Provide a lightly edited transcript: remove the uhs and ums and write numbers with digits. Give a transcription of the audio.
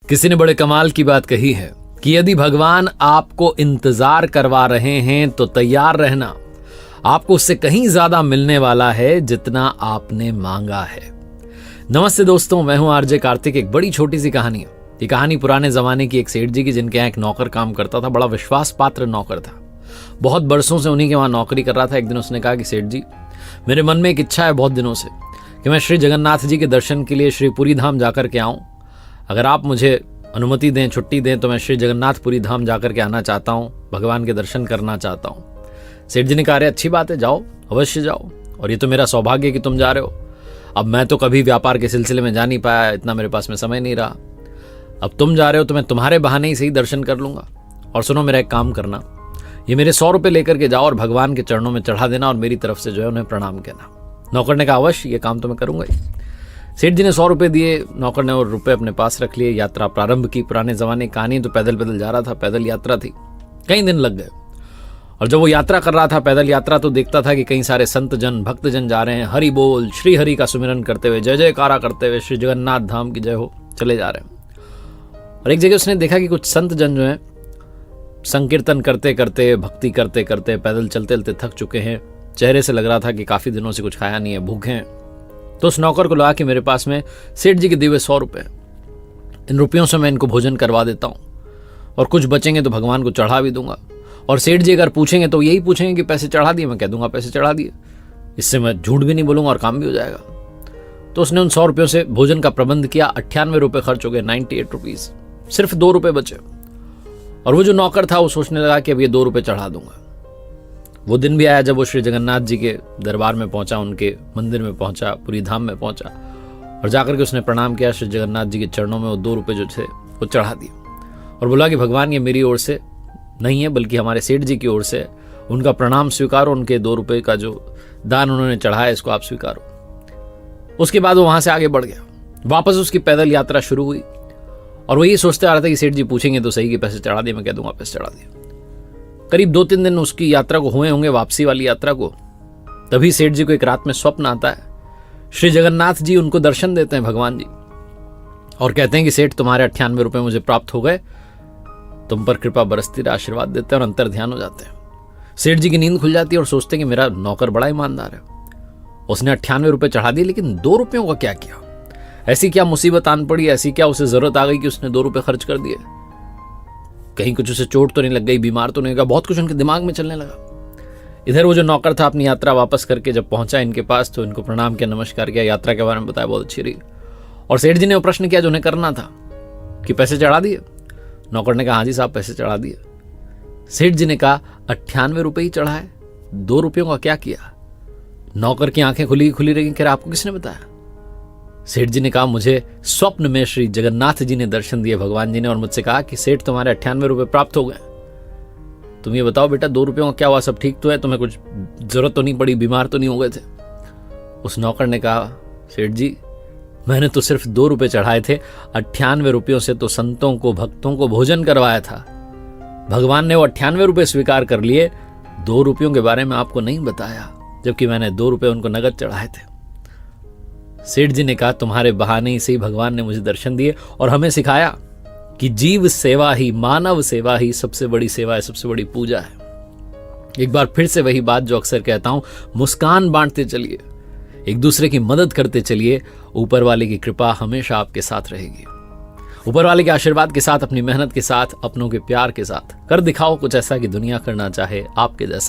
किसी ने बड़े कमाल की बात कही है कि यदि भगवान आपको इंतजार करवा रहे हैं तो तैयार रहना, आपको उससे कहीं ज्यादा मिलने वाला है जितना आपने मांगा है। नमस्ते दोस्तों, मैं हूं आरजे कार्तिक। एक बड़ी छोटी सी कहानी है। ये कहानी पुराने जमाने की एक सेठ जी की, जिनके यहाँ एक नौकर काम करता था। बड़ा विश्वास पात्र नौकर था, बहुत बरसों से उन्हीं के वहां नौकरी कर रहा था। एक दिन उसने कहा कि सेठ जी, मेरे मन में एक इच्छा है बहुत दिनों से कि मैं श्री जगन्नाथ जी के दर्शन के लिए श्री पुरी धाम जाकर के आऊं। अगर आप मुझे अनुमति दें, छुट्टी दें, तो मैं श्री जगन्नाथपुरी धाम जाकर के आना चाहता हूं, भगवान के दर्शन करना चाहता हूं। सेठ जी ने कहा, अरे अच्छी बात है, जाओ, अवश्य जाओ, और ये तो मेरा सौभाग्य कि तुम जा रहे हो। अब मैं तो कभी व्यापार के सिलसिले में जा नहीं पाया, इतना मेरे पास में समय नहीं रहा। अब तुम जा रहे हो तो मैं तुम्हारे बहाने ही सही दर्शन कर लूंगा। और सुनो, मेरा एक काम करना, ये मेरे 100 रुपये लेकर के जाओ और भगवान के चरणों में चढ़ा देना, और मेरी तरफ से जो है उन्हें प्रणाम कहना। नौकर ने कहा, अवश्य, ये काम तो मैं करूंगा ही। सेठ जी ने 100 रुपये दिए, नौकर ने और रुपये अपने पास रख लिए। यात्रा प्रारंभ की। पुराने जमाने की कहानी, तो पैदल पैदल जा रहा था, पैदल यात्रा थी, कई दिन लग गए। और जब वो यात्रा कर रहा था, पैदल यात्रा, तो देखता था कि कई सारे संत जन, भक्त जन जा रहे हैं, हरि बोल, श्री हरि का सुमिरन करते हुए, जय जयकारा करते हुए, श्री जगन्नाथ धाम की जय हो, चले जा रहे हैं। और एक जगह उसने देखा कि कुछ संत जन जो है संकीर्तन करते करते, भक्ति करते करते, पैदल चलते चलते थक चुके हैं। चेहरे से लग रहा था कि काफी दिनों से कुछ खाया नहीं है, भूखे हैं। तो उस नौकर को लगा कि मेरे पास में सेठ जी के दिए हुए 100 रुपये, इन रुपयों से मैं इनको भोजन करवा देता हूँ, और कुछ बचेंगे तो भगवान को चढ़ा भी दूंगा। और सेठ जी अगर पूछेंगे तो यही पूछेंगे कि पैसे चढ़ा दिए, मैं कह दूंगा पैसे चढ़ा दिए। इससे मैं झूठ भी नहीं बोलूंगा और काम भी हो जाएगा। तो उसने उन 100 रुपयों से भोजन का प्रबंध किया। 98 रुपये खर्च हो गए, 98 रुपीज, सिर्फ 2 रुपये बचे। और वो जो नौकर था वो सोचने लगा कि अब ये 2 रुपये चढ़ा दूंगा। वो दिन भी आया जब वो श्री जगन्नाथ जी के दरबार में पहुंचा, उनके मंदिर में पहुंचा, पुरी धाम में पहुंचा, और जाकर के उसने प्रणाम किया श्री जगन्नाथ जी के चरणों में। वो 2 रुपये जो थे वो चढ़ा दिए और बोला कि भगवान, ये मेरी ओर से नहीं है, बल्कि हमारे सेठ जी की ओर से है। उनका प्रणाम स्वीकारो, उनके 2 रुपये का जो दान उन्होंने चढ़ाया, इसको आप स्वीकारो। उसके बाद वो वहां से आगे बढ़ गया। वापस उसकी पैदल यात्रा शुरू हुई, और वो ये सोचते आ रहा था कि सेठ जी पूछेंगे तो सही कि पैसे चढ़ा दिए, मैं कह दूंगा पैसे चढ़ा दिए। करीब 2-3 दिन उसकी यात्रा को हुए होंगे, वापसी वाली यात्रा को। तभी सेठ जी को एक रात में स्वप्न आता है। श्री जगन्नाथ जी उनको दर्शन देते हैं, भगवान जी, और कहते हैं कि सेठ, तुम्हारे 98 रुपये मुझे प्राप्त हो गए, तुम पर कृपा बरसती रहे, आशीर्वाद देते हैं, और अंतर ध्यान हो जाते हैं। सेठ जी की नींद खुल जाती है और सोचते हैं कि मेरा नौकर बड़ा ईमानदार है, उसने 98 रुपये चढ़ा दिए, लेकिन 2 रुपयों का क्या किया? ऐसी क्या मुसीबत आन पड़ी, ऐसी क्या उसे जरूरत आ गई कि उसने 2 रुपये खर्च कर दिए? कहीं कुछ उसे चोट तो नहीं लग गई, बीमार तो नहीं लगा? बहुत कुछ उनके दिमाग में चलने लगा। इधर वो जो नौकर था अपनी यात्रा वापस करके जब पहुंचा इनके पास, तो इनको प्रणाम किया, नमस्कार किया, यात्रा के बारे में बताया, बहुत अच्छी रही। और सेठ जी ने वो प्रश्न किया जो उन्हें करना था कि पैसे चढ़ा दिए? नौकर ने कहा, हाँ जी साहब, पैसे चढ़ा दिए। सेठ जी ने कहा, 98 रुपये ही चढ़ाए, 2 रुपयों का क्या किया? नौकर की आंखें खुली रही। कह रहा, आपको किसने बताया? सेठ जी ने कहा, मुझे स्वप्न में श्री जगन्नाथ जी ने दर्शन दिए, भगवान जी ने, और मुझसे कहा कि सेठ, तुम्हारे 98 रुपये प्राप्त हो गए। तुम ये बताओ बेटा, 2 रुपयों का क्या हुआ? सब ठीक तो है? तुम्हें कुछ जरूरत तो नहीं पड़ी? बीमार तो नहीं हो गए थे? उस नौकर ने कहा, सेठ जी, मैंने तो सिर्फ 2 रुपये चढ़ाए थे, 98 रुपयों से तो संतों को, भक्तों को भोजन करवाया था। भगवान ने वो 98 रुपये स्वीकार कर लिए, 2 रुपयों के बारे में आपको नहीं बताया, जबकि मैंने 2 रुपये उनको नगद चढ़ाए थे। सेठ जी ने कहा, तुम्हारे बहाने से ही भगवान ने मुझे दर्शन दिए और हमें सिखाया कि जीव सेवा ही, मानव सेवा ही सबसे बड़ी सेवा है, सबसे बड़ी पूजा है। एक बार फिर से वही बात जो अक्सर कहता हूं, मुस्कान बांटते चलिए, एक दूसरे की मदद करते चलिए, ऊपर वाले की कृपा हमेशा आपके साथ रहेगी। ऊपर वाले के आशीर्वाद के साथ, अपनी मेहनत के साथ, अपनों के प्यार के साथ कर दिखाओ कुछ ऐसा कि दुनिया करना चाहे आपके जैसा।